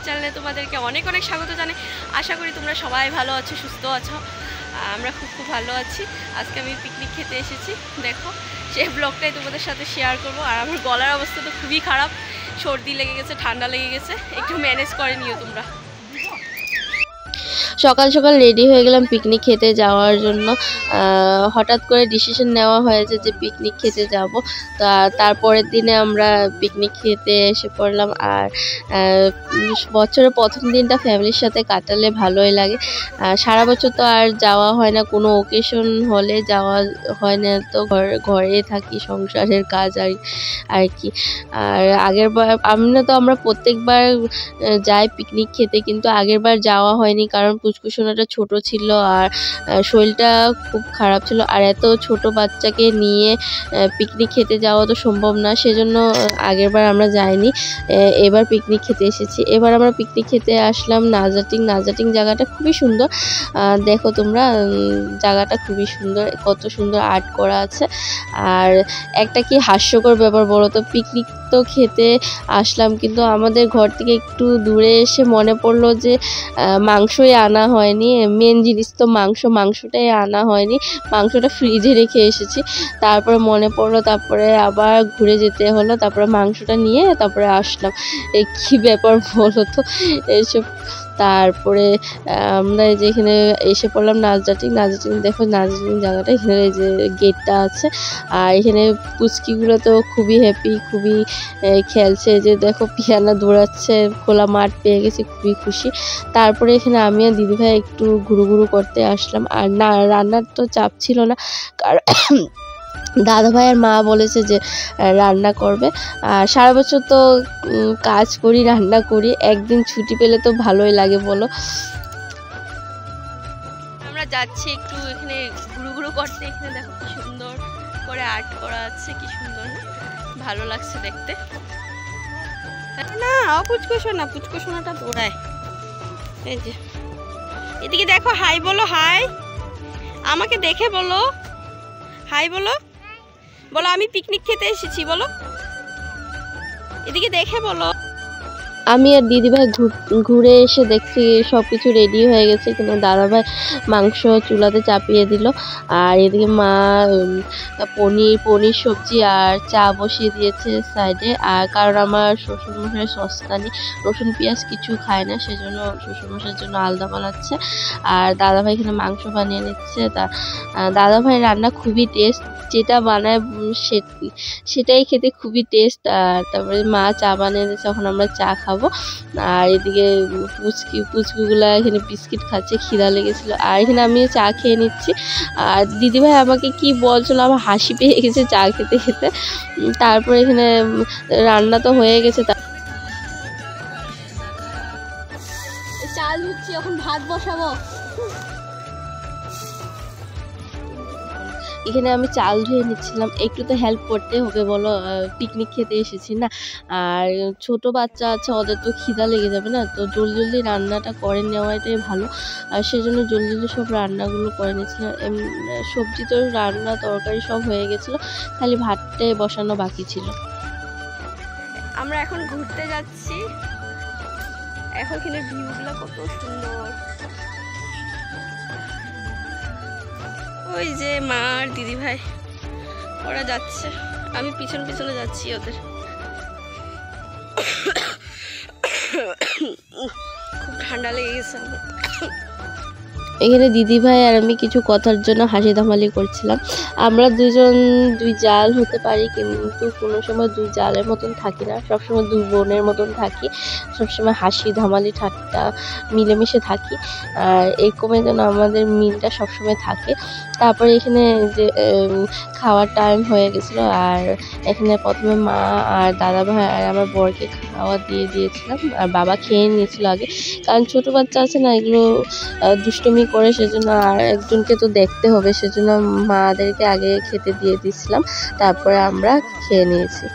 চ্যানেলে তোমাদেরকে অনেক অনেক স্বাগত জানাই। আশা করি তোমরা সবাই ভালো আছো, সুস্থ আছো। আমরা খুব ভালো আছি। আজকে আমি পিকনিক খেতে এসেছি, দেখো সেই ব্লগটাই তোমাদের সাথে শেয়ার করব। আর আমার গলার অবস্থা তো খুবই খারাপ, সর্দি লেগে গেছে, ঠান্ডা লেগে গেছে, একটু ম্যানেজ করে নিও তোমরা। সকাল সকাল রেডি হয়ে গেলাম পিকনিক খেতে যাওয়ার জন্য। হঠাৎ করে ডিসিশন নেওয়া হয়েছে যে পিকনিক খেতে যাব। তারপরের দিনে আমরা পিকনিক খেতে এসে পড়লাম। আর বছরের প্রথম দিনটা ফ্যামিলির সাথে কাটালে ভালোই লাগে। সারা বছর তো আর যাওয়া হয় না, কোনো ওকেশন হলে যাওয়া হয় না, তো ঘরে থাকি, সংসারের কাজ আর কি। আর আগেরবার আমরা প্রত্যেকবার যাই পিকনিক খেতে, কিন্তু আগেরবার যাওয়া হয়নি কারণ পুচকুসোনাটা ছোট ছিল আর শরীরটা খুব খারাপ ছিল। আর এত ছোট বাচ্চাকে নিয়ে পিকনিক খেতে যাওয়া তো সম্ভব না, সেজন্য আগেরবার আমরা যাইনি। এবার পিকনিক খেতে এসেছি। এবার আমরা পিকনিক খেতে আসলাম নাজাটিং জায়গাটা খুবই সুন্দর। দেখো তোমরা, জায়গাটা খুবই সুন্দর, কত সুন্দর আর্ট করা আছে। আর একটা কি হাস্যকর ব্যাপার বলো তো, পিকনিক তো খেতে আসলাম, কিন্তু আমাদের ঘর থেকে একটু দূরে এসে মনে পড়লো যে মাংসই আনা হয়নি। মেন জিনিস তো মাংসটাই আনা হয়নি, মাংসটা ফ্রিজে রেখে এসেছি। তারপরে মনে পড়লো, তারপরে আবার ঘুরে যেতে হলো, তারপরে মাংসটা নিয়ে তারপরে আসলাম। এই কী ব্যাপার বলো তো এইসব। তারপরে আমরা যেখানে এসে পড়লাম নাজাটিং। দেখো নাজাটিং জায়গাটা, এখানে এই যে গেটটা আছে। আর এখানে পুচকিগুলো তো খুবই হ্যাপি, খুবই খেলছে। যে দেখো পিয়ানা দৌড়াচ্ছে, খোলা মাঠ পেয়ে গেছে, খুবই খুশি। তারপরে এখানে আমি আর দিদিভাই একটু ঘুরু করতে আসলাম। আর না, রান্নার তো চাপ ছিল না, কারণ দাদা ভাইয়ের মা বলেছে যে রান্না করবে। আর সারা বছর তো কাজ করি, রান্না করি, একদিন ছুটি পেলে তো ভালোই লাগে বলো। আমরা যাচ্ছি একটু এখানে ঘুরু করতে। এখানে দেখো কি সুন্দর করে আর্ট করা আছে, কি সুন্দর, ভালো লাগছে দেখতে। না পুচকুসোনাটা দৌড়ায়। এই যে এদিকে দেখো, হাই বলো, হাই। আমাকে দেখে বলো, হাই বলো, বলো আমি পিকনিক খেতে এসেছি, বলো, এদিকে দেখে বলো। আমি আর দিদিভাই ঘুরে এসে দেখছি সবকিছু রেডি হয়ে গেছে। কিন্তু দাদাভাই মাংস চুলাতে চাপিয়ে দিল। আর এদিকে মা পনির সবজি আর চা বসিয়ে দিয়েছে সাইডে। আর কারণ আমার শ্বশুরমশাই সস্তানি, রসুন পেঁয়াজ কিছু খায় না, সেজন্য শ্বশুরমশাইয়ের জন্য আলাদা বানাচ্ছে। আর দাদাভাই এখানে মাংস বানিয়ে নিচ্ছে। দাদাভাই রান্না খুবই টেস্ট, যেটা বানায় সেটাই খেতে খুবই টেস্ট। আর তারপরে মা চা বানিয়ে দিয়েছে, এখন আমরা চা খাবো। আর এদিকে পুচকুগুলা এখানে বিস্কিট খাচ্ছে, খিদা লেগেছিল। আর এখানে আমি চা খেয়ে নিচ্ছি। আর দিদিভাই আমাকে কি বলছিল, আমার হাসি পেয়ে গেছে চা খেতে খেতে। তারপরে এখানে রান্না তো হয়ে গেছে, চাল হচ্ছে, এখন ভাত বসাবো। এখানে আমি চাল ধুয়ে নিচ্ছিলাম, একটু তো হেল্প করতে হবে বলো, পিকনিক খেতে এসেছি না। আর ছোট বাচ্চা আছে, ওদের তো খিদা লেগে যাবে না, তো জলদি রান্নাটা করে নেওয়াটাই ভালো। আর সেজন্য জলদি সব রান্নাগুলো করে নিয়েছিলাম। সবজি তো রান্না, তরকারি সব হয়ে গেছিলো, খালি ভাতটাই বসানো বাকি ছিল। আমরা এখন ঘুরতে যাচ্ছি। এখন এখানে ভিউগুলো কত সুন্দর। ওই যে মা আর দিদিভাই ওরা যাচ্ছে, আমি পিছনে যাচ্ছি ওদের। খুব ঠান্ডা লেগে গেছে আমার। এখানে দিদিভাই আর আমি কিছু কথার জন্য হাসি ধামালি করছিলাম। আমরা দুই জাল হতে পারি, কিন্তু কোনো সময় দুই জালের মতন থাকি না, সবসময় দুই বোনের মতন থাকি, সবসময় হাসি ধামালি ঠাট্টা মিলেমিশে থাকি। আর এরকমই যেন আমাদের মিলটা সবসময় থাকে। তারপরে এখানে যে খাওয়ার টাইম হয়ে গেছিলো। আর এখানে প্রথমে মা আর দাদা ভাই আর আমার বরকে খাওয়া দিয়েছিলাম। আর বাবা খেয়ে নিয়েছিল আগে, কারণ ছোটো বাচ্চা আছে না, এগুলো দুষ্টুমি করে, সেজন্য আর একজনকে তো দেখতে হবে, সেজন্য মাদেরকে আগে খেতে দিয়ে দিয়েছিলাম। তারপরে আমরা খেয়ে নিয়েছি।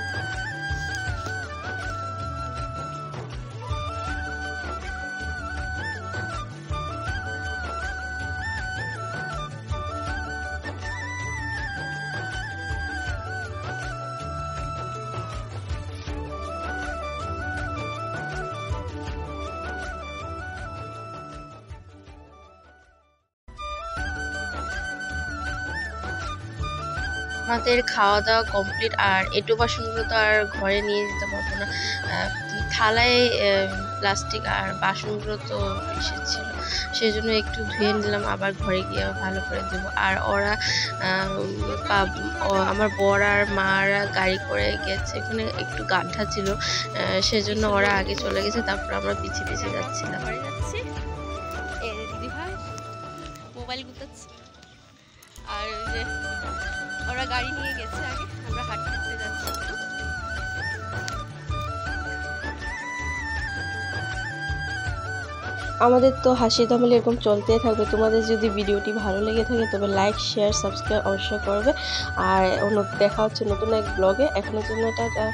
আমাদের খাওয়া দাওয়া কমপ্লিট। আর এঁটো বাসনগুলো তো আর ঘরে নিয়ে যেতে পারবো না, থালায় প্লাস্টিক আর বাসনগুলো তো এসেছিল, সেই জন্য একটু ধুয়ে নিলাম, আবার ঘরে গিয়ে ভালো করে দেবো। আর ওরা আমার বর আর মারা গাড়ি করে গেছে, এখানে একটু গাড্ডা ছিল, সেজন্য ওরা আগে চলে গেছে, তারপর আমরা পিছিয়ে পিছিয়ে যাচ্ছিলাম। ঘরে যাচ্ছি, দিদি ভাই মোবাইল গুতাচ্ছে, আর যে ওরা গাড়ি নিয়ে গেছে আগে, আমরা হাঁটতে হাঁটতে যাচ্ছি একটু। আমাদের তো হাসি তামালি এরকম চলতেই থাকবে। তোমাদের যদি ভিডিওটি ভালো লেগে থাকে তবে লাইক শেয়ার সাবস্ক্রাইব অবশ্যই করবে। আর দেখা হচ্ছে নতুন এক ব্লগে। এখনের জন্য টাটা।